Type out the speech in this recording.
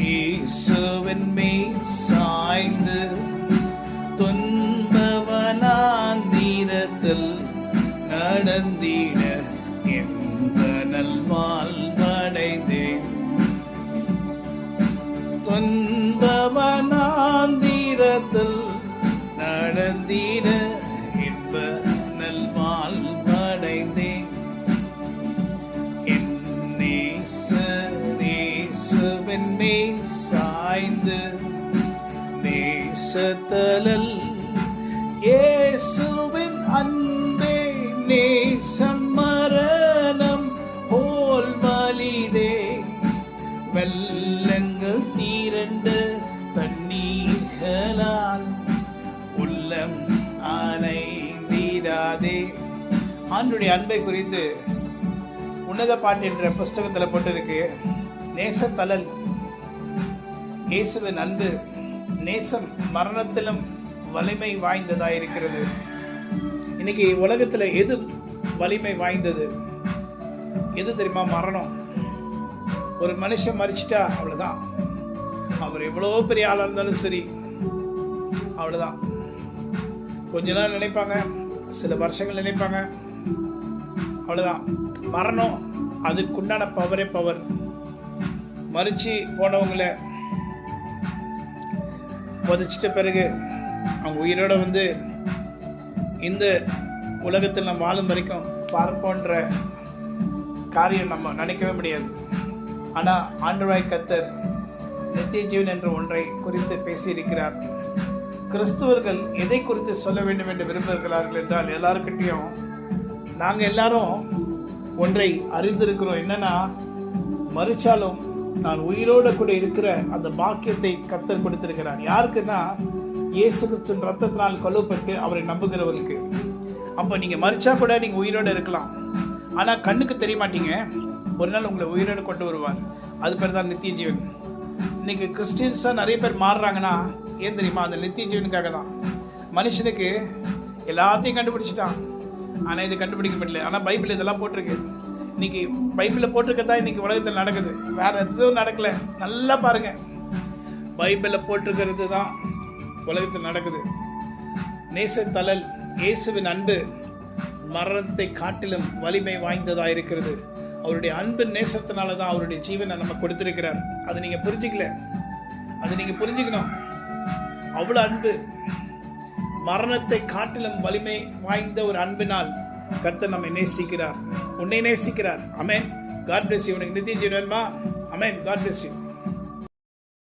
இயேசுவின் மேல் சாய்ந்து துன்பவனாந்திரத்தில் நடந்திட எந்த நல்வாழ்வடைந்தேன். துன்பவனாந்திரத்தில் நடந்திட இன்ப நல்வாழ்வடைந்தேன். என் நேசரின் மேல் சாய்ந்து நேசத்தலல் இயேசுவின் அன்பே நேசம் மரணம் போல் வலிதே. வெள்ளங்கள் தீரண்ட தண்ணீர்களால் உள்ளம் அணைந்திடாதே. ஆண்டுடைய அன்பை குறித்து உன்னத பாட்டு என்ற புஸ்தகத்தில் போட்டிருக்கு. நேசத்தலல் இயேசுவின் அன்பு நேசம் மரணத்திலும் வலிமை வாய்ந்ததாயிருக்கிறது. இன்னைக்கு உலகத்தில் எது வலிமை வாய்ந்தது? எது தெரியுமா? மரணம். ஒரு மனுஷன் மரிச்சிட்டா அவ்வளவுதான். அவர் எவ்வளோ பெரிய ஆளாக இருந்தாலும் சரி, அவ்வளோதான். கொஞ்ச நாள் நினைப்பாங்க, சில வருஷங்கள் நினைப்பாங்க, அவ்வளோதான். மரணம் அதுக்குண்டான பவரே பவர். மறிச்சு போனவங்களை புதைச்சிட்ட பிறகு அவங்க உயிரோட வந்து இந்த உலகத்தில் நம்ம வாழும் வரைக்கும் பார்ப்போன்ற காரியம் நம்ம நினைக்கவே முடியாது. ஆனால் ஆண்டவராய் கர்த்தர் நித்திய ஜீவன் என்ற ஒன்றை குறித்து பேசியிருக்கிறார். கிறிஸ்துவர்கள் எதை குறித்து சொல்ல வேண்டும் என்று விரும்புகிறார்கள் என்றால், எல்லாருக்கிட்டையும் நாங்கள் எல்லாரும் ஒன்றை அறிந்திருக்கிறோம். என்னன்னா, மறிச்சாலும் நான் உயிரோடு கூட இருக்கிற அந்த பாக்கியத்தை கர்த்தர் கொடுத்திருக்கிறார். யாருக்குன்னா, இயேசு கிறிஸ்துவின் ரத்தத்தினால் கழுவப்பட்டு அவரை நம்புகிறவர்களுக்கு. அப்போ நீங்கள் மறிச்சா கூட நீங்கள் உயிரோடு இருக்கலாம், ஆனால் கண்ணுக்கு தெரிய மாட்டீங்க. ஒரு நாள் உங்களை உயிரோடு கொண்டு வருவார். அது பேர் தான் நித்திய ஜீவன். இன்னைக்கு கிறிஸ்டியன்ஸாக நிறைய பேர் மாறுறாங்கன்னா ஏன் தெரியுமா? அந்த நித்திய ஜீவனுக்காக தான். மனுஷனுக்கு எல்லாத்தையும் கண்டுபிடிச்சிட்டான், ஆனால் இது கண்டுபிடிக்க முடியல. ஆனால் பைபிள் இதெல்லாம் போட்டிருக்கு. இன்னைக்கு பைபிளில் போட்டிருக்கதான் இன்னைக்கு உலகத்தில் நடக்குது, வேற எதுவும் நடக்கல. நல்லா பாருங்க, பைபிளில் போட்டிருக்கிறது தான் உலகத்தில் நடக்குது. நேசத்தலல் இயேசுவின் அன்பு மரணத்தை காட்டிலும் வலிமை வாய்ந்ததாக இருக்கிறது. அவருடைய அன்பு நேசத்தினால தான் அவருடைய ஜீவனை நம்ம கொடுத்திருக்கிறார். அதை நீங்க புரிஞ்சுக்கல, அதை நீங்க புரிஞ்சுக்கணும். அவ்வளவு அன்பு, மரணத்தை காட்டிலும் வலிமை வாய்ந்த ஒரு அன்பினால் கர்த்தர் நம்மை நேசிக்கிறார், உன்னை நேசிக்கிறார். ஆமென். God bless you. உனக்கு நித்திய ஜீவன் வேணுமா? ஆமென். God bless you.